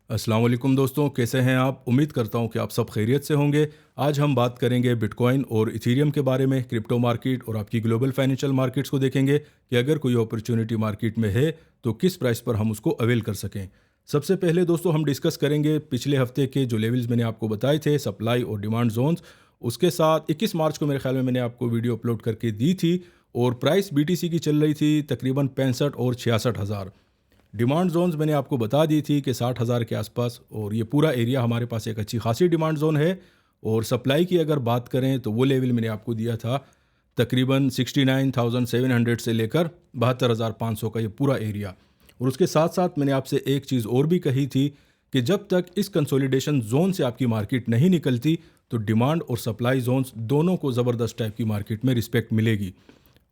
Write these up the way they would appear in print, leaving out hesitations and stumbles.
अस्सलाम वालेकुम दोस्तों, कैसे हैं आप? उम्मीद करता हूं कि आप सब खैरियत से होंगे। आज हम बात करेंगे बिटकॉइन और इथेरियम के बारे में, क्रिप्टो मार्केट और आपकी ग्लोबल फाइनेंशियल मार्केट्स को देखेंगे कि अगर कोई अपॉर्चुनिटी मार्केट में है तो किस प्राइस पर हम उसको अवेल कर सकें। सबसे पहले दोस्तों हम डिस्कस करेंगे पिछले हफ्ते के जो लेवल्स मैंने आपको बताए थे, सप्लाई और डिमांड जोन्स। उसके साथ 21 मार्च को मेरे ख्याल में मैंने आपको वीडियो अपलोड करके दी थी और प्राइस बीटीसी की चल रही थी तकरीबन 65 और 66 हज़ार। डिमांड जोन्स मैंने आपको बता दी थी कि 60 हज़ार के आसपास, और ये पूरा एरिया हमारे पास एक अच्छी खासी डिमांड जोन है। और सप्लाई की अगर बात करें तो वो लेवल मैंने आपको दिया था तकरीबन 69,700 से लेकर 72,500 का ये पूरा एरिया। और उसके साथ साथ मैंने आपसे एक चीज़ और भी कही थी कि जब तक इस कंसोलिडेशन जोन से आपकी मार्केट नहीं निकलती तो डिमांड और सप्लाई जोन्स दोनों को ज़बरदस्त टाइप की मार्केट में रिस्पेक्ट मिलेगी।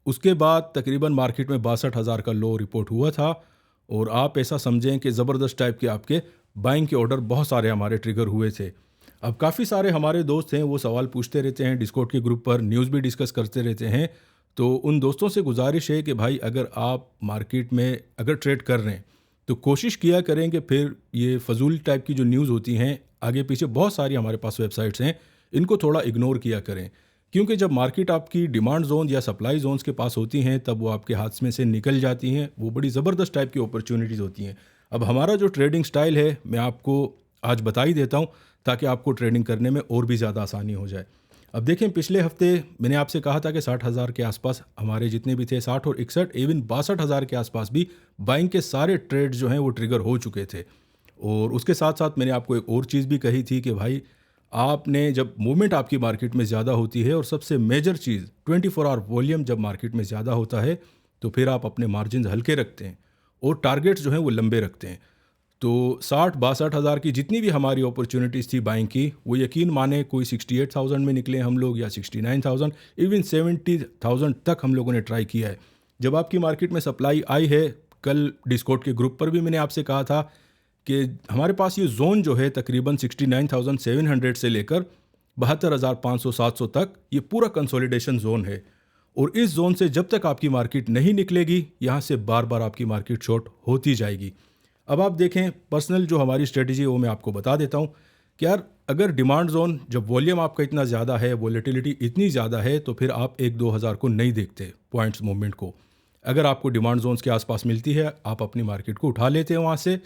उसके बाद तकरीबन मार्केट में 62 हज़ार का लो रिपोर्ट हुआ था। और आप ऐसा समझें कि ज़बरदस्त टाइप के आपके बाइंग के ऑर्डर बहुत सारे हमारे ट्रिगर हुए थे। अब काफ़ी सारे हमारे दोस्त हैं, वो सवाल पूछते रहते हैं डिस्कॉर्ड के ग्रुप पर, न्यूज़ भी डिस्कस करते रहते हैं। तो उन दोस्तों से गुजारिश है कि भाई अगर आप मार्केट में अगर ट्रेड कर रहे हैं तो कोशिश किया करें कि फिर ये फजूल टाइप की जो न्यूज़ होती हैं, आगे पीछे बहुत सारी हमारे पास वेबसाइट्स हैं, इनको थोड़ा इग्नोर किया करें। क्योंकि जब मार्केट आपकी डिमांड जोन या सप्लाई जोन्स के पास होती हैं तब वो आपके हाथ में से निकल जाती हैं, वो बड़ी ज़बरदस्त टाइप की अपॉर्चुनिटीज़ होती हैं। अब हमारा जो ट्रेडिंग स्टाइल है मैं आपको आज बता ही देता हूँ ताकि आपको ट्रेडिंग करने में और भी ज़्यादा आसानी हो जाए। अब देखें, पिछले हफ्ते मैंने आपसे कहा था कि 60 हज़ार के आसपास हमारे जितने भी थे, 60 और 61 इवन 62 हज़ार के आसपास भी बाइंग के सारे ट्रेड जो हैं वो ट्रिगर हो चुके थे। और उसके साथ साथ मैंने आपको एक और चीज़ भी कही थी कि भाई आपने जब मूवमेंट आपकी मार्केट में ज़्यादा होती है और सबसे मेजर चीज़ 24 आवर वॉल्यूम जब मार्केट में ज़्यादा होता है तो फिर आप अपने मार्जिन हल्के रखते हैं और टारगेट्स जो हैं वो लंबे रखते हैं। तो 60-62 हज़ार की जितनी भी हमारी अपॉर्चुनिटीज़ थी बाइंग की, वो यकीन माने कोई 68,000 में निकले हम लोग या 69,000, इवन 70,000 तक हम लोगों ने ट्राई किया है। जब आपकी मार्केट में सप्लाई आई है, कल डिस्कॉर्ड के ग्रुप पर भी मैंने आपसे कहा था कि हमारे पास ये जोन जो है तकरीबन 69,700 से लेकर 72,500-700 तक, ये पूरा कंसोलिडेशन जोन है। और इस जोन से जब तक आपकी मार्केट नहीं निकलेगी, यहाँ से बार बार आपकी मार्केट शॉर्ट होती जाएगी। अब आप देखें, पर्सनल जो हमारी स्ट्रेटजी है वो मैं आपको बता देता हूँ कि यार अगर डिमांड जोन जब वॉल्यूम आपका इतना ज़्यादा है, वॉलेटिलिटी इतनी ज़्यादा है, तो फिर आप 1-2 हज़ार को नहीं देखते पॉइंट्स मूवमेंट को। अगर आपको डिमांड जोन्स के आसपास मिलती है, आप अपनी मार्केट को उठा लेते हैं, वहाँ से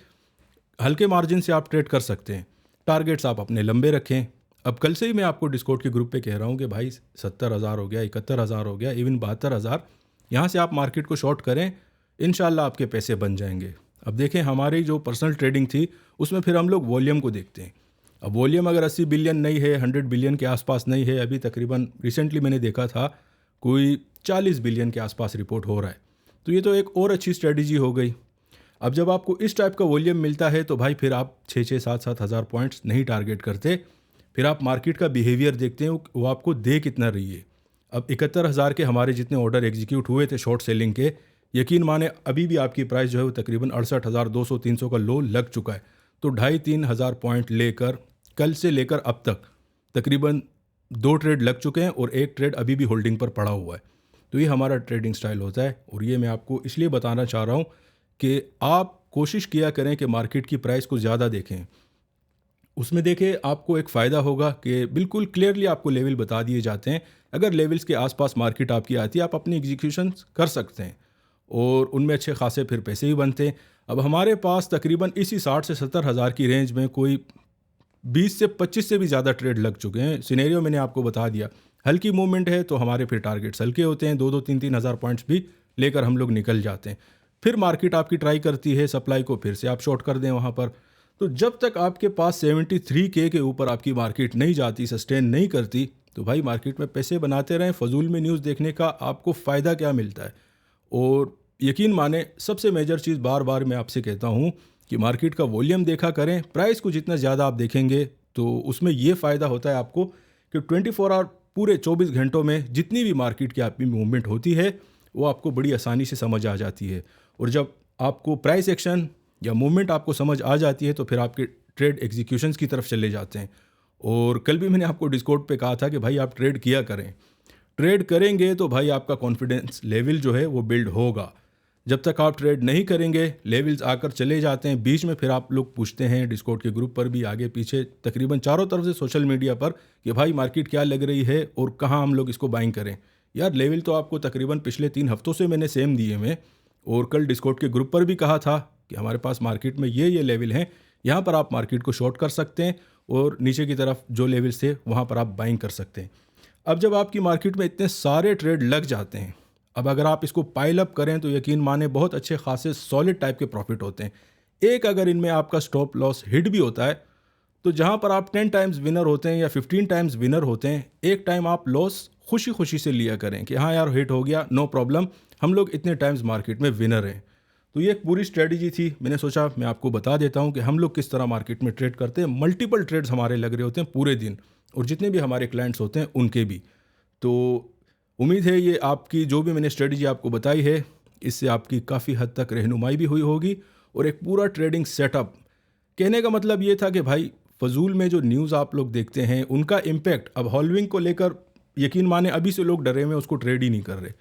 हल्के मार्जिन से आप ट्रेड कर सकते हैं। टारगेट्स आप अपने लंबे रखें। अब कल से ही मैं आपको डिस्कॉर्ड के ग्रुप पे कह रहा हूँ कि भाई 70 हज़ार हो गया, 71 हज़ार हो गया, इवन 72 हज़ार, यहाँ से आप मार्केट को शॉर्ट करें, इंशाल्लाह आपके पैसे बन जाएंगे। अब देखें, हमारी जो पर्सनल ट्रेडिंग थी उसमें फिर हम लोग वॉल्यूम को देखते हैं। अब वॉल्यूम अगर 80 बिलियन नहीं है, 100 बिलियन के आसपास नहीं है, अभी तकरीबन रिसेंटली मैंने देखा था कोई 40 बिलियन के आसपास रिपोर्ट हो रहा है, तो ये तो एक और अच्छी स्ट्रेटजी हो गई। अब जब आपको इस टाइप का वॉल्यूम मिलता है तो भाई फिर आप 6-7 हज़ार पॉइंट्स नहीं टारगेट करते, फिर आप मार्केट का बिहेवियर देखते हैं वो आपको दे कितना रही है। अब 71 हज़ार के हमारे जितने ऑर्डर एग्जीक्यूट हुए थे शॉर्ट सेलिंग के, यकीन माने अभी भी आपकी प्राइस जो है वो तकरीबन 68,200-300 का लो लग चुका है। तो 2,500-3 हज़ार पॉइंट लेकर कल से लेकर अब तक तकरीबन 2 ट्रेड लग चुके हैं और एक ट्रेड अभी भी होल्डिंग पर पड़ा हुआ है। तो ये हमारा ट्रेडिंग स्टाइल होता है और ये मैं आपको इसलिए बताना चाह रहा हूँ कि आप कोशिश किया करें कि मार्केट की प्राइस को ज़्यादा देखें। उसमें देखिए आपको एक फ़ायदा होगा कि बिल्कुल क्लियरली आपको लेवल बता दिए जाते हैं। अगर लेवल्स के आसपास मार्केट आपकी आती है, आप अपनी एग्जीक्यूशन कर सकते हैं और उनमें अच्छे खासे फिर पैसे भी बनते हैं। अब हमारे पास तकरीबन इसी 60 से 70 हज़ार की रेंज में कोई 20 से 25 से भी ज़्यादा ट्रेड लग चुके हैं। सिनेरियो मैंने आपको बता दिया, हल्की मूवमेंट है तो हमारे फिर टारगेट्स हल्के होते हैं, 2-2 3-3 हज़ार पॉइंट्स भी लेकर हम लोग निकल जाते हैं। फिर मार्केट आपकी ट्राई करती है सप्लाई को, फिर से आप शॉर्ट कर दें वहाँ पर। तो जब तक आपके पास 73K के ऊपर आपकी मार्केट नहीं जाती, सस्टेन नहीं करती, तो भाई मार्केट में पैसे बनाते रहें। फजूल में न्यूज़ देखने का आपको फ़ायदा क्या मिलता है? और यकीन माने सबसे मेजर चीज़ बार बार मैं आपसे कहता हूँ कि मार्केट का वॉल्यूम देखा करें। प्राइस को जितना ज़्यादा आप देखेंगे तो उसमें ये फ़ायदा होता है आपको कि 24 आवर पूरे 24 घंटों में जितनी भी मार्केट की आपकी मूवमेंट होती है वो आपको बड़ी आसानी से समझ आ जाती है। और जब आपको प्राइस एक्शन या मूवमेंट आपको समझ आ जाती है तो फिर आपके ट्रेड एग्जीक्यूशंस की तरफ चले जाते हैं। और कल भी मैंने आपको डिस्कॉर्ड पे कहा था कि भाई आप ट्रेड किया करें। ट्रेड करेंगे तो भाई आपका कॉन्फिडेंस लेवल जो है वो बिल्ड होगा। जब तक आप ट्रेड नहीं करेंगे लेवल्स आकर चले जाते हैं बीच में, फिर आप लोग पूछते हैं डिस्कॉर्ड के ग्रुप पर भी, आगे पीछे तकरीबन चारों तरफ से सोशल मीडिया पर, कि भाई मार्केट क्या लग रही है और कहाँ हम लोग इसको बाइंग करें। यार लेवल तो आपको तकरीबन पिछले 3 हफ्तों से मैंने सेम दिए हैं, और कल डिस्कॉर्ड के ग्रुप पर भी कहा था कि हमारे पास मार्केट में ये लेवल हैं, यहाँ पर आप मार्केट को शॉर्ट कर सकते हैं और नीचे की तरफ जो लेवल्स थे वहाँ पर आप बाइंग कर सकते हैं। अब जब आपकी मार्केट में इतने सारे ट्रेड लग जाते हैं, अब अगर आप इसको पाइल अप करें तो यकीन माने बहुत अच्छे खासे सॉलिड टाइप के प्रॉफिट होते हैं। एक अगर इनमें आपका स्टॉप लॉस हिट भी होता है तो जहाँ पर आप 10 टाइम्स विनर होते हैं या 15 टाइम्स विनर होते हैं, एक टाइम आप लॉस खुशी खुशी से लिया करें कि हाँ यार हिट हो गया, नो प्रॉब्लम, हम लोग इतने टाइम्स मार्केट में विनर हैं। तो ये एक पूरी स्ट्रेटजी थी, मैंने सोचा मैं आपको बता देता हूँ कि हम लोग किस तरह मार्केट में ट्रेड करते हैं। मल्टीपल ट्रेड्स हमारे लग रहे होते हैं पूरे दिन, और जितने भी हमारे क्लाइंट्स होते हैं उनके भी। तो उम्मीद है ये आपकी जो भी मैंने स्ट्रेटजी आपको बताई है, इससे आपकी काफ़ी हद तक रहनुमाई भी हुई होगी, और एक पूरा ट्रेडिंग सेटअप। कहने का मतलब ये था कि भाई फजूल में जो न्यूज़ आप लोग देखते हैं उनका इम्पैक्ट अब हॉल्विंग को लेकर यकीन माने अभी से लोग डरे हुए, उसको ट्रेड ही नहीं कर रहे।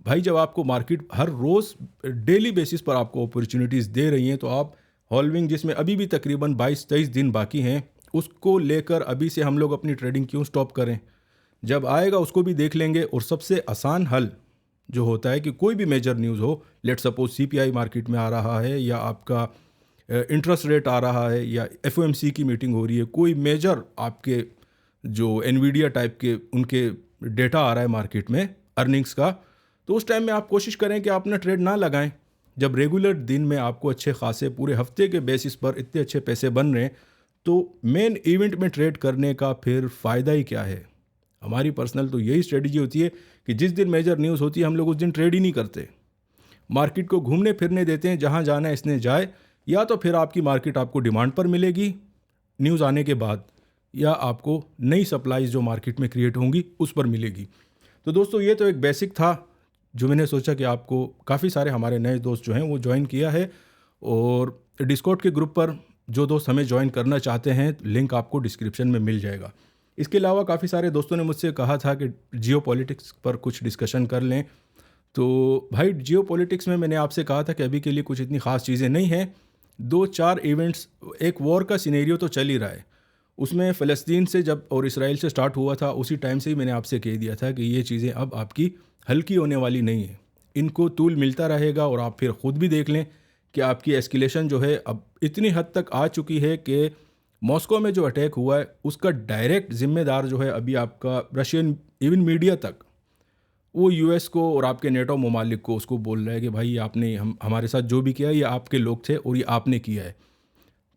भाई जब आपको मार्केट हर रोज़ डेली बेसिस पर आपको अपॉर्चुनिटीज़ दे रही हैं, तो आप हॉल्विंग जिसमें अभी भी तकरीबन 22-23 दिन बाकी हैं, उसको लेकर अभी से हम लोग अपनी ट्रेडिंग क्यों स्टॉप करें। जब आएगा उसको भी देख लेंगे। और सबसे आसान हल जो होता है कि कोई भी मेजर न्यूज़ हो, लेट सपोज सीपीआई मार्केट में आ रहा है, या आपका इंटरेस्ट रेट आ रहा है, या एफओएमसी की मीटिंग हो रही है, कोई मेजर आपके जो एनवीडिया टाइप के उनके डेटा आ रहा है मार्केट में अर्निंग्स का, तो उस टाइम में आप कोशिश करें कि आप अपना ट्रेड ना लगाएं। जब रेगुलर दिन में आपको अच्छे खासे पूरे हफ्ते के बेसिस पर इतने अच्छे पैसे बन रहे हैं, तो मेन इवेंट में ट्रेड करने का फिर फ़ायदा ही क्या है। हमारी पर्सनल तो यही स्ट्रेटजी होती है कि जिस दिन मेजर न्यूज़ होती है हम लोग उस दिन ट्रेड ही नहीं करते, मार्केट को घूमने फिरने देते हैं, जहाँ जाना है इसने जाए। या तो फिर आपकी मार्केट आपको डिमांड पर मिलेगी न्यूज़ आने के बाद, या आपको नई सप्लाईज जो मार्केट में क्रिएट होंगी उस पर मिलेगी। तो दोस्तों ये तो एक बेसिक था जो मैंने सोचा कि आपको, काफ़ी सारे हमारे नए दोस्त जो हैं वो ज्वाइन किया है, और डिस्कॉर्ड के ग्रुप पर जो दोस्त हमें ज्वाइन करना चाहते हैं लिंक आपको डिस्क्रिप्शन में मिल जाएगा। इसके अलावा काफ़ी सारे दोस्तों ने मुझसे कहा था कि जियो पॉलिटिक्स पर कुछ डिस्कशन कर लें। तो भाई जियो पॉलिटिक्स में मैंने आपसे कहा था कि अभी के लिए कुछ इतनी ख़ास चीज़ें नहीं हैं। 2-4 इवेंट्स, एक वॉर का सिनेरियो तो चल ही रहा है, उसमें फ़लस्तीन से जब और इसराइल से स्टार्ट हुआ था, उसी टाइम से ही मैंने आपसे कह दिया था कि ये चीज़ें अब आपकी हल्की होने वाली नहीं है, इनको तूल मिलता रहेगा। और आप फिर ख़ुद भी देख लें कि आपकी एस्केलेशन जो है अब इतनी हद तक आ चुकी है कि मॉस्को में जो अटैक हुआ है उसका डायरेक्ट ज़िम्मेदार जो है अभी आपका रशियन, इवन मीडिया तक वो यूएस को और आपके नेटो ममालिक को उसको बोल रहा है कि भाई आपने हमारे साथ जो भी किया ये आपके लोग थे और ये आपने किया है।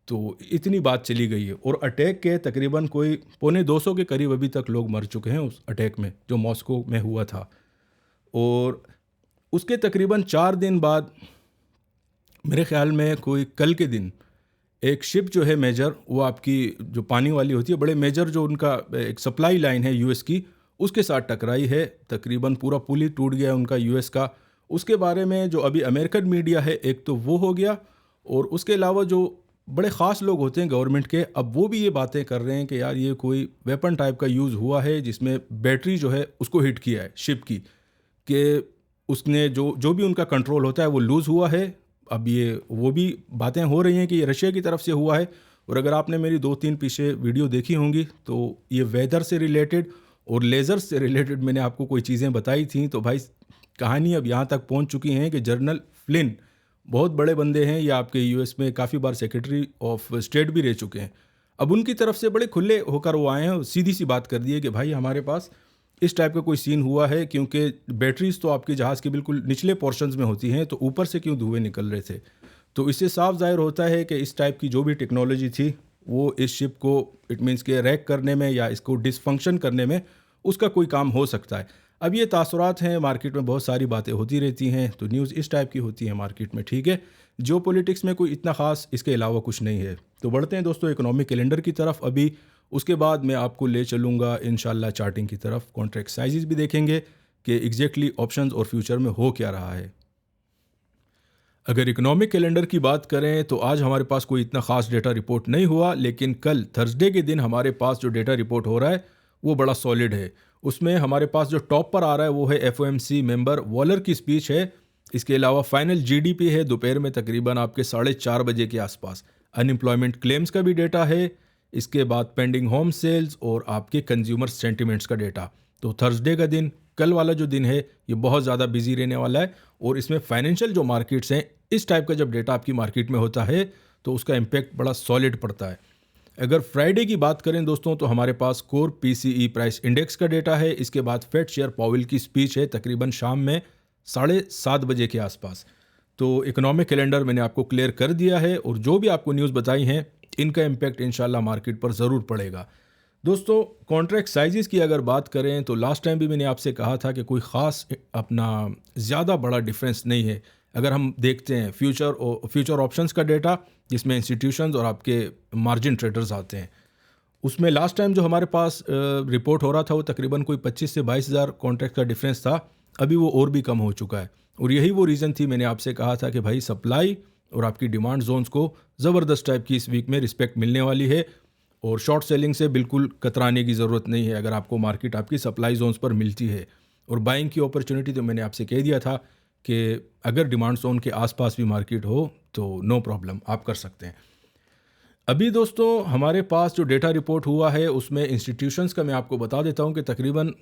तो इतनी बात चली गई है, और अटैक के तकरीबन कोई 250 के करीब अभी तक लोग मर चुके हैं उस अटैक में जो मॉस्को में हुआ था। और उसके तकरीबन 4 दिन बाद, मेरे ख्याल में कोई कल के दिन, एक शिप जो है मेजर, वो आपकी जो पानी वाली होती है, बड़े मेजर जो उनका एक सप्लाई लाइन है यूएस की, उसके साथ टकराई है। तकरीबन पूरा पुल ही टूट गया उनका यूएस का। उसके बारे में जो अभी अमेरिकन मीडिया है, एक तो वो हो गया, और उसके अलावा जो बड़े ख़ास लोग होते हैं गवर्नमेंट के, अब वो भी ये बातें कर रहे हैं कि यार ये कोई वेपन टाइप का यूज़ हुआ है जिसमें बैटरी जो है उसको हिट किया है शिप की, कि उसने जो भी उनका कंट्रोल होता है वो लूज़ हुआ है। अब ये वो भी बातें हो रही हैं कि ये रशिया की तरफ से हुआ है। और अगर आपने मेरी 2-3 पीछे वीडियो देखी होंगी तो ये वेदर से रिलेटेड और लेज़र्स से रिलेटेड मैंने आपको कोई चीज़ें बताई थी। तो भाई कहानी अब यहाँ तक पहुँच चुकी हैं कि जनरल फ्लिन, बहुत बड़े बंदे हैं, ये आपके यूएस में काफ़ी बार सेक्रेटरी ऑफ स्टेट भी रह चुके हैं, अब उनकी तरफ से बड़े खुले होकर वो आए हैं, सीधी सी बात कर दी है कि भाई हमारे पास इस टाइप का कोई सीन हुआ है, क्योंकि बैटरीज तो आपके जहाज़ के बिल्कुल निचले पोर्शंस में होती हैं, तो ऊपर से क्यों धुएँ निकल रहे थे। तो इससे साफ जाहिर होता है कि इस टाइप की जो भी टेक्नोलॉजी थी वो इस शिप को, इट मीन्स के रैक करने में या इसको डिसफंक्शन करने में उसका कोई काम हो सकता है। अब ये तासुरात हैं, मार्केट में बहुत सारी बातें होती रहती हैं, तो न्यूज़ इस टाइप की होती है मार्केट में, ठीक है। जियो पॉलिटिक्स में कोई इतना ख़ास इसके अलावा कुछ नहीं है। तो बढ़ते हैं दोस्तों इकोनॉमिक कैलेंडर की तरफ अभी, उसके बाद मैं आपको ले चलूँगा इंशाल्लाह चार्टिंग की तरफ, कॉन्ट्रैक्ट साइजेस भी देखेंगे कि एग्जैक्टली ऑप्शंस और फ्यूचर में हो क्या रहा है। अगर इकोनॉमिक कैलेंडर की बात करें तो आज हमारे पास कोई इतना ख़ास डेटा रिपोर्ट नहीं हुआ, लेकिन कल थर्सडे के दिन हमारे पास जो डेटा रिपोर्ट हो रहा है वो बड़ा सॉलिड है। उसमें हमारे पास जो टॉप पर आ रहा है वो है एफओएमसी मेंबर वॉलर की स्पीच है। इसके अलावा फाइनल जीडीपी है दोपहर में तकरीबन आपके 4:30 के आसपास। अनएम्प्लॉयमेंट क्लेम्स का भी डेटा है। इसके बाद पेंडिंग होम सेल्स और आपके कंज्यूमर सेंटिमेंट्स का डेटा। तो थर्सडे का दिन, कल वाला जो दिन है, ये बहुत ज़्यादा बिजी रहने वाला है और इसमें फाइनेंशियल जो मार्केट्स हैं, इस टाइप का जब डेटा आपकी मार्केट में होता है तो उसका इम्पैक्ट बड़ा सॉलिड पड़ता है। अगर फ्राइडे की बात करें दोस्तों, तो हमारे पास कोर पीसीई प्राइस इंडेक्स का डेटा है। इसके बाद फेड चेयर पावेल की स्पीच है तकरीबन शाम में 7:30 के आसपास। तो इकोनॉमिक कैलेंडर मैंने आपको क्लियर कर दिया है और जो भी आपको न्यूज़ बताई हैं, इनका इम्पैक्ट इंशाल्लाह मार्केट पर ज़रूर पड़ेगा। दोस्तों, कॉन्ट्रैक्ट साइजेस की अगर बात करें तो लास्ट टाइम भी मैंने आपसे कहा था कि कोई ख़ास अपना ज़्यादा बड़ा डिफरेंस नहीं है। अगर हम देखते हैं फ्यूचर ऑप्शंस का डेटा, जिसमें इंस्टीट्यूशंस और आपके मार्जिन ट्रेडर्स आते हैं, उसमें लास्ट टाइम जो हमारे पास रिपोर्ट हो रहा था वो तकरीबन कोई 25 से 22 हज़ार कॉन्ट्रैक्ट का डिफरेंस था। अभी वो और भी कम हो चुका है और यही वो रीज़न थी, मैंने आपसे कहा था कि भाई सप्लाई और आपकी डिमांड जोन्स को ज़बरदस्त टाइप की इस वीक में रिस्पेक्ट मिलने वाली है और शॉर्ट सेलिंग से बिल्कुल कतराने की ज़रूरत नहीं है अगर आपको मार्केट आपकी सप्लाई जोन्स पर मिलती है। और बाइंग की अपॉर्चुनिटी तो मैंने आपसे कह दिया था कि अगर डिमांड जोन के आसपास भी मार्केट हो तो नो प्रॉब्लम, आप कर सकते हैं। अभी दोस्तों हमारे पास जो डेटा रिपोर्ट हुआ है उसमें इंस्टीट्यूशंस का मैं आपको बता देता हूं कि तकरीबन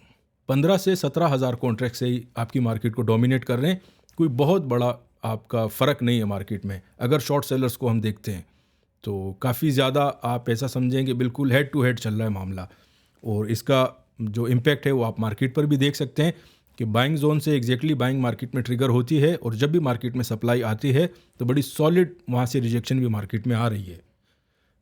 15 से 17 हज़ार कॉन्ट्रैक्ट से ही आपकी मार्केट को डोमिनेट कर रहे हैं। कोई बहुत बड़ा आपका फ़र्क नहीं है मार्केट में। अगर शॉर्ट सेलर्स को हम देखते हैं तो काफ़ी ज़्यादा आप ऐसा समझेंगे बिल्कुल हेड टू हेड चल रहा है मामला और इसका जो इम्पैक्ट है वो आप मार्केट पर भी देख सकते हैं कि बाइंग जोन से एग्जैक्टली बाइंग मार्केट में ट्रिगर होती है और जब भी मार्केट में सप्लाई आती है तो बड़ी सॉलिड वहाँ से रिजेक्शन भी मार्केट में आ रही है।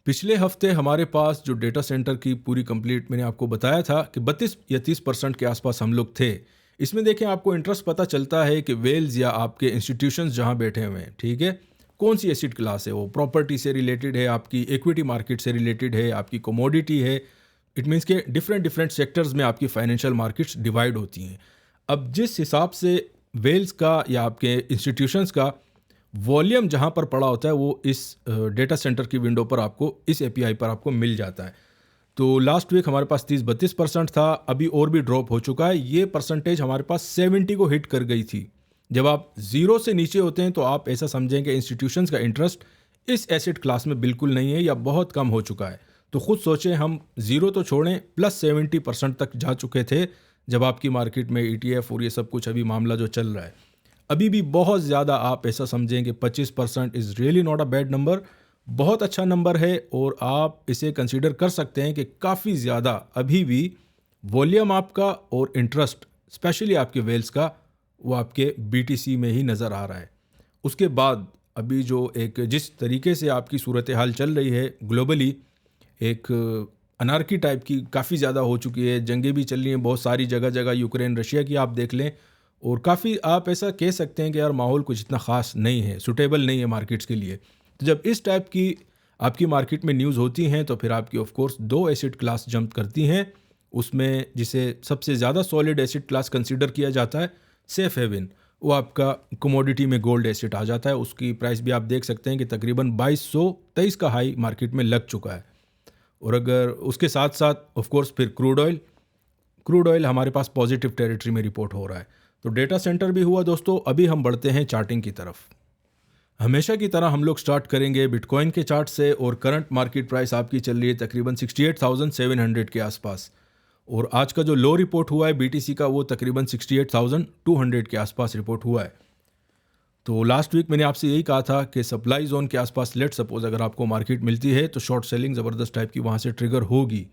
पिछले हफ्ते हमारे पास जो डेटा सेंटर की पूरी कंप्लीट मैंने आपको बताया था कि 32 या 30% के आसपास हम लोग थे। इसमें देखें आपको इंटरेस्ट पता चलता है कि वेल्स या आपके इंस्टीट्यूशंस जहाँ बैठे हुए हैं, ठीक है, कौन सी एसिड क्लास है, वो प्रॉपर्टी से रिलेटेड है, आपकी इक्विटी मार्केट से रिलेटेड है, आपकी कमोडिटी है। इट मीन्स के डिफरेंट सेक्टर्स में आपकी फाइनेंशियल मार्केट्स डिवाइड होती हैं। अब जिस हिसाब से वेल्स का या आपके इंस्टीट्यूशंस का वॉल्यूम जहाँ पर पड़ा होता है वो इस डेटा सेंटर की विंडो पर आपको, इस एपीआई पर आपको मिल जाता है। तो लास्ट वीक हमारे पास 30-32% था, अभी और भी ड्रॉप हो चुका है। ये परसेंटेज हमारे पास 70 को हिट कर गई थी। जब आप ज़ीरो से नीचे होते हैं तो आप ऐसा समझें कि इंस्टीट्यूशंस का इंटरेस्ट इस एसेट क्लास में बिल्कुल नहीं है या बहुत कम हो चुका है। तो खुद सोचें, हम ज़ीरो तो छोड़ें, प्लस 70% तक जा चुके थे जब आपकी मार्केट में ETF और ये सब कुछ अभी मामला जो चल रहा है। अभी भी बहुत ज़्यादा आप ऐसा समझें कि 25% is really not a bad number, बहुत अच्छा नंबर है और आप इसे कंसीडर कर सकते हैं कि काफ़ी ज़्यादा अभी भी वॉल्यूम आपका और इंटरेस्ट स्पेशली आपके वेल्स का वो आपके BTC में ही नज़र आ रहा है। उसके बाद अभी जो एक जिस तरीके से आपकी सूरत हाल चल रही है ग्लोबली, एक अनार्की टाइप की काफ़ी ज़्यादा हो चुकी है, जंगें भी चल रही हैं बहुत सारी जगह जगह, यूक्रेन रशिया की आप देख लें, और काफ़ी आप ऐसा कह सकते हैं कि यार माहौल कुछ इतना ख़ास नहीं है, सुटेबल नहीं है मार्केट्स के लिए। तो जब इस टाइप की आपकी मार्केट में न्यूज़ होती हैं तो फिर आपकी of course 2 acid class jump करती हैं। उसमें जिसे सबसे ज़्यादा सॉलिड एसिड क्लास कंसीडर किया जाता है, सेफ हेवन, वो आपका कमोडिटी में गोल्ड एसिड आ जाता है। उसकी प्राइस भी आप देख सकते हैं कि तकरीबन 2223 का हाई मार्केट में लग चुका है। और अगर उसके साथ साथ ऑफ कोर्स फिर क्रूड ऑयल हमारे पास पॉजिटिव टेरिटरी में रिपोर्ट हो रहा है। तो डेटा सेंटर भी हुआ दोस्तों। अभी हम बढ़ते हैं चार्टिंग की तरफ। हमेशा की तरह हम लोग स्टार्ट करेंगे बिटकॉइन के चार्ट से और करंट मार्केट प्राइस आपकी चल रही है तकरीबन 68,700 के आसपास। और आज का जो लो रिपोर्ट हुआ है BTC का वो तकरीबन 68,200 के आसपास रिपोर्ट हुआ है। तो लास्ट वीक मैंने आपसे यही कहा था कि सप्लाई जोन के आसपास लेट सपोज अगर आपको मार्केट मिलती है तो शॉर्ट सेलिंग ज़बरदस्त टाइप की वहाँ से ट्रिगर होगी।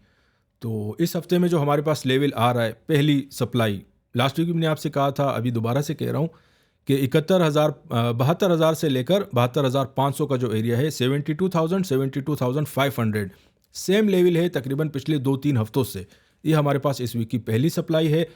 तो इस हफ्ते में जो हमारे पास लेवल आ रहा है, पहली सप्लाई, लास्ट वीक भी मैंने आपसे कहा था, अभी दोबारा से कह रहा हूँ कि 72,000 से लेकर 72,500 का जो एरिया है 72,500 सेम लेवल है तकरीबन पिछले 2-3 हफ्तों से। ये हमारे पास इस वीक की पहली सप्लाई है।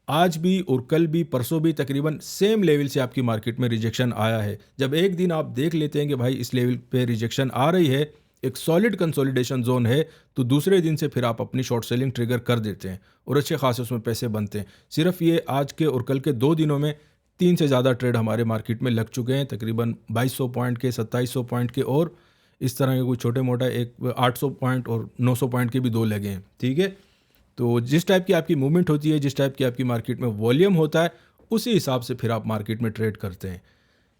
आज भी और कल भी परसों भी तकरीबन सेम लेवल से आपकी मार्केट में रिजेक्शन आया है। जब एक दिन आप देख लेते हैं कि भाई इस लेवल पे रिजेक्शन आ रही है, एक सॉलिड कंसोलिडेशन जोन है, तो दूसरे दिन से फिर आप अपनी शॉर्ट सेलिंग ट्रिगर कर देते हैं और अच्छे खासे उसमें पैसे बनते हैं। सिर्फ ये आज के और कल के 2 दिनों में 3 से ज़्यादा ट्रेड हमारे मार्केट में लग चुके हैं, तकरीबन 2200 पॉइंट के, 2700 पॉइंट के और इस तरह के कोई छोटे मोटा एक 800 पॉइंट और 900 पॉइंट के भी 2 लगे हैं, ठीक है। तो जिस टाइप की आपकी मूवमेंट होती है, जिस टाइप की आपकी मार्केट में वॉल्यूम होता है, उसी हिसाब से फिर आप मार्केट में ट्रेड करते हैं।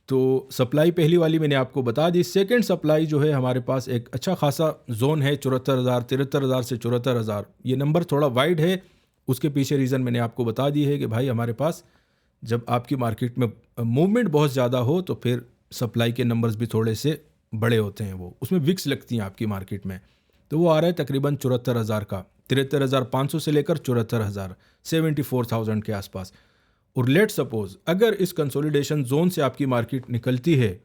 तो सप्लाई पहली वाली मैंने आपको बता दी। सेकंड सप्लाई जो है हमारे पास एक अच्छा खासा जोन है 74,000, 73,000 से 74,000। ये नंबर थोड़ा वाइड है, उसके पीछे रीज़न मैंने आपको बता दी है कि भाई हमारे पास जब आपकी मार्केट में मूवमेंट बहुत ज़्यादा हो तो फिर सप्लाई के नंबर्स भी थोड़े से बड़े होते हैं, वो उसमें विक्स लगती हैं आपकी मार्केट में। तो वो आ रहा है तकरीबन 74,000 का, 73,500 से लेकर 74,000, 74,000 के आसपास। और लेट सपोज अगर इस कंसोलिडेशन जोन से आपकी मार्केट निकलती है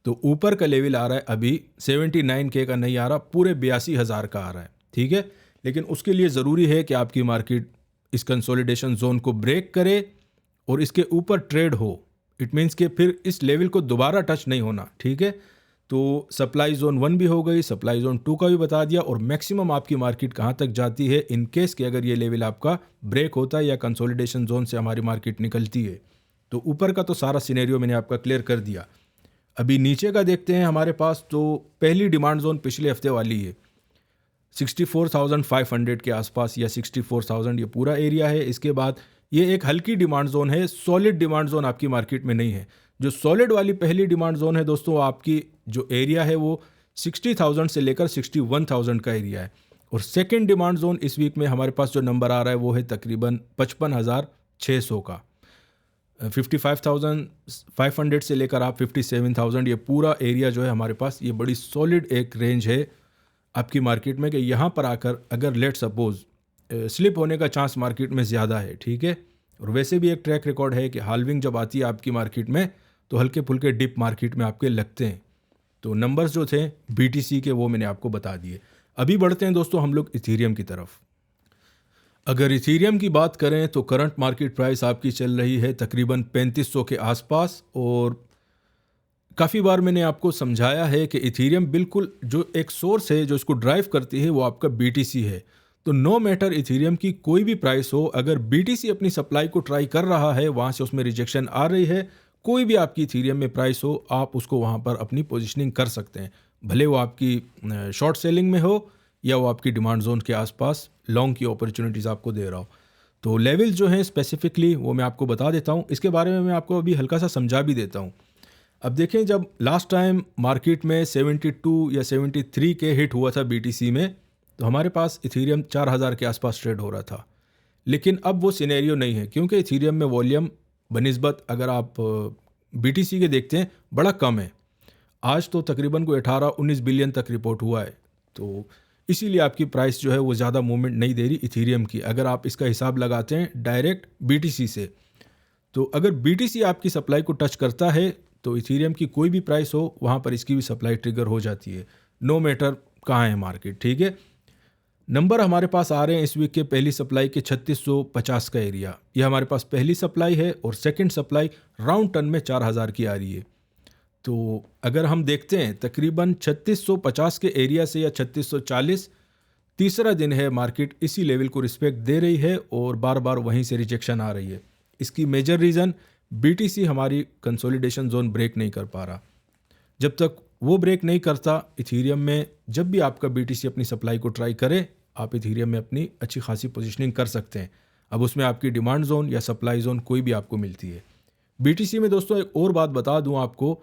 तो ऊपर का लेवल आ रहा है अभी 79K का नहीं आ रहा, पूरे 82,000 का आ रहा है, ठीक है। लेकिन उसके लिए ज़रूरी है कि आपकी मार्केट इस कंसोलिडेशन जोन को ब्रेक करे और इसके ऊपर ट्रेड हो। इट मीन्स कि फिर इस लेवल को दोबारा टच नहीं होना, ठीक है। तो सप्लाई जोन 1 भी हो गई, सप्लाई जोन 2 का भी बता दिया, और मैक्सिमम आपकी मार्केट कहाँ तक जाती है इन केस कि अगर ये लेवल आपका ब्रेक होता है या कंसोलिडेशन जोन से हमारी मार्केट निकलती है। तो ऊपर का तो सारा सिनेरियो मैंने आपका क्लियर कर दिया। अभी नीचे का देखते हैं हमारे पास। तो पहली डिमांड जोन पिछले हफ्ते वाली है 64,500 के आसपास या 64,000, ये पूरा एरिया है। इसके बाद ये एक हल्की डिमांड जोन है, सॉलिड डिमांड जोन आपकी मार्केट में नहीं है। जो सॉलिड वाली पहली डिमांड जोन है दोस्तों, आपकी जो एरिया है वो 60,000 से लेकर 61,000 का एरिया है। और सेकंड डिमांड जोन इस वीक में हमारे पास जो नंबर आ रहा है वो है तकरीबन 55,600 का। 55,500 से लेकर आप 57,000, ये पूरा एरिया जो है हमारे पास, ये बड़ी सॉलिड एक रेंज है आपकी मार्केट में कि यहाँ पर आकर अगर लेट सपोज स्लिप होने का चांस मार्केट में ज़्यादा है, ठीक है। और वैसे भी एक ट्रैक रिकॉर्ड है कि हाल्विंग जब आती है आपकी मार्केट में तो हल्के फुल्के डिप मार्केट में आपके लगते हैं। तो नंबर्स जो थे BTC के वो मैंने आपको बता दिए। अभी बढ़ते हैं दोस्तों हम लोग इथीरियम की तरफ। अगर इथीरियम की बात करें तो करंट मार्केट प्राइस आपकी चल रही है तकरीबन 3500 के आसपास। और काफ़ी बार मैंने आपको समझाया है कि इथीरियम बिल्कुल जो एक सोर्स है जो इसको ड्राइव करती है वो आपका BTC है। तो नो मैटर इथीरियम की कोई भी प्राइस हो, अगर BTC अपनी सप्लाई को ट्राई कर रहा है, वहाँ से उसमें रिजेक्शन आ रही है, कोई भी आपकी इथीरियम में प्राइस हो, आप उसको वहाँ पर अपनी पोजीशनिंग कर सकते हैं। भले वो आपकी शॉर्ट सेलिंग में हो या वो आपकी डिमांड जोन के आसपास लॉन्ग की अपॉर्चुनिटीज़ आपको दे रहा हो। तो लेवल जो हैं स्पेसिफिकली वो मैं आपको बता देता हूँ। इसके बारे में मैं आपको अभी हल्का सा समझा भी देता हूँ। अब देखें, जब लास्ट टाइम मार्केट में 72 या 73 के हिट हुआ था BTC में, तो हमारे पास इथीरियम 4,000 के आसपास ट्रेड हो रहा था। लेकिन अब वो सिनेरियो नहीं है, क्योंकि इथीरियम में वॉल्यूम बनिस्बत अगर आप BTC के देखते हैं बड़ा कम है। आज तो तकरीबन कोई 18-19 बिलियन तक रिपोर्ट हुआ है। तो इसीलिए आपकी प्राइस जो है वो ज़्यादा मूवमेंट नहीं दे रही इथीरियम की, अगर आप इसका हिसाब लगाते हैं डायरेक्ट BTC से। तो अगर BTC आपकी सप्लाई को टच करता है तो इथीरियम की कोई भी प्राइस हो वहाँ पर इसकी भी सप्लाई ट्रिगर हो जाती है, नो मैटर कहाँ है मार्केट, ठीक है। नंबर हमारे पास आ रहे हैं इस वीक के पहली सप्लाई के 3650 का एरिया, ये हमारे पास पहली सप्लाई है। और सेकंड सप्लाई राउंड टन में 4,000 की आ रही है। तो अगर हम देखते हैं तकरीबन 3650 के एरिया से या 3640, तीसरा दिन है मार्केट इसी लेवल को रिस्पेक्ट दे रही है और बार बार वहीं से रिजेक्शन आ रही है। इसकी मेजर रीज़न BTC हमारी कंसोलिडेशन जोन ब्रेक नहीं कर पा रहा। जब तक वो ब्रेक नहीं करता, इथीरियम में जब भी आपका BTC अपनी सप्लाई को ट्राई करे, आप इथीरियम में अपनी अच्छी खासी पोजीशनिंग कर सकते हैं। अब उसमें आपकी डिमांड जोन या सप्लाई जोन कोई भी आपको मिलती है। BTC में दोस्तों एक और बात बता दूं आपको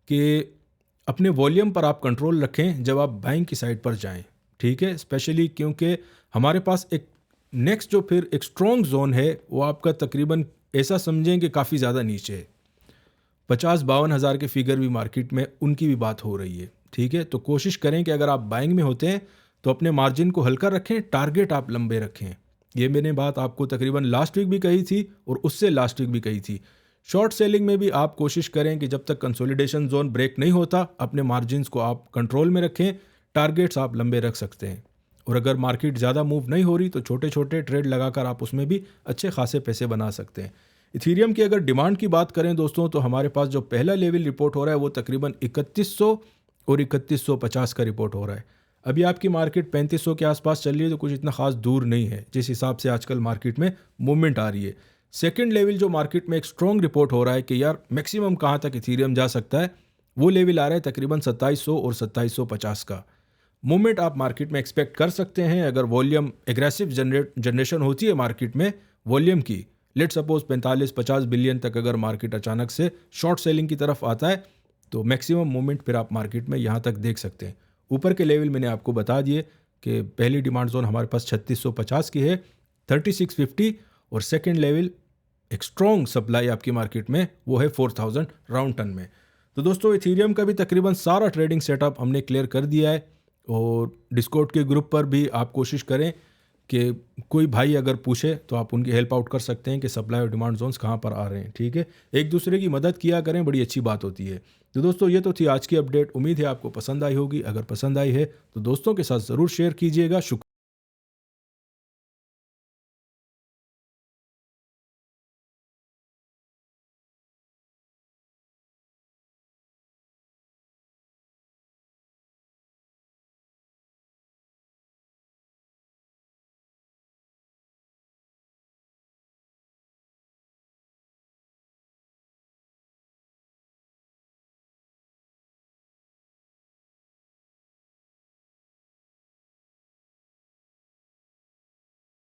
कि अपने वॉल्यूम पर आप कंट्रोल रखें जब आप बाइंग की साइड पर जाएं, ठीक है। स्पेशली क्योंकि हमारे पास एक नेक्स्ट जो फिर एक स्ट्रॉन्ग जोन है वो आपका तकरीबन ऐसा समझें कि काफ़ी ज़्यादा नीचे है। 50-52 हज़ार के फिगर भी मार्केट में उनकी भी बात हो रही है, ठीक है। तो कोशिश करें कि अगर आप बाइंग में होते हैं तो अपने मार्जिन को हल्का रखें, टारगेट आप लंबे रखें। ये मैंने बात आपको तकरीबन लास्ट वीक भी कही थी और उससे लास्ट वीक भी कही थी। शॉर्ट सेलिंग में भी आप कोशिश करें कि जब तक कंसोलिडेशन जोन ब्रेक नहीं होता अपने मार्जिन्स को आप कंट्रोल में रखें, टारगेट्स आप लंबे रख सकते हैं। और अगर मार्केट ज़्यादा मूव नहीं हो रही तो छोटे छोटे ट्रेड लगाकर आप उसमें भी अच्छे खासे पैसे बना सकते हैं। इथीरियम की अगर डिमांड की बात करें दोस्तों, तो हमारे पास जो पहला लेवल रिपोर्ट हो रहा है वो तकरीबन 3100 और 3150 का रिपोर्ट हो रहा है। अभी आपकी मार्केट 3500 के आसपास चल रही है, तो कुछ इतना खास दूर नहीं है जिस हिसाब से आजकल मार्केट में मूवमेंट आ रही है। सेकंड लेवल जो मार्केट में एक स्ट्रॉन्ग रिपोर्ट हो रहा है कि यार मैक्सिमम कहाँ तक इथीरियम जा सकता है, वो लेवल आ रहा है तकरीबन 2700 और 2750 का। मूवमेंट आप मार्केट में एक्सपेक्ट कर सकते हैं अगर वॉल्यूम एग्रेसिव जनरेशन होती है मार्केट में वॉल्यूम की, लेट सपोज 45-50 बिलियन तक अगर मार्केट अचानक से शॉर्ट सेलिंग की तरफ आता है तो मैक्सिमम मूवमेंट फिर आप मार्केट में यहाँ तक देख सकते हैं। ऊपर के लेवल मैंने आपको बता दिए कि पहली डिमांड जोन हमारे पास 3650 की है, 3650, और सेकेंड लेवल एक स्ट्रॉन्ग सप्लाई आपकी मार्केट में वो है 4000 राउंड टन में। तो दोस्तों इथीरियम का भी तकरीबन सारा ट्रेडिंग सेटअप हमने क्लियर कर दिया है, और डिस्कॉर्ड के ग्रुप पर भी आप कोशिश करें कि कोई भाई अगर पूछे तो आप उनकी हेल्प आउट कर सकते हैं कि सप्लाई और डिमांड जोन्स कहाँ पर आ रहे हैं। ठीक है, एक दूसरे की मदद किया करें, बड़ी अच्छी बात होती है। तो दोस्तों ये तो थी आज की अपडेट, उम्मीद है आपको पसंद आई होगी। अगर पसंद आई है तो दोस्तों के साथ ज़रूर शेयर कीजिएगा। शुक्रिया।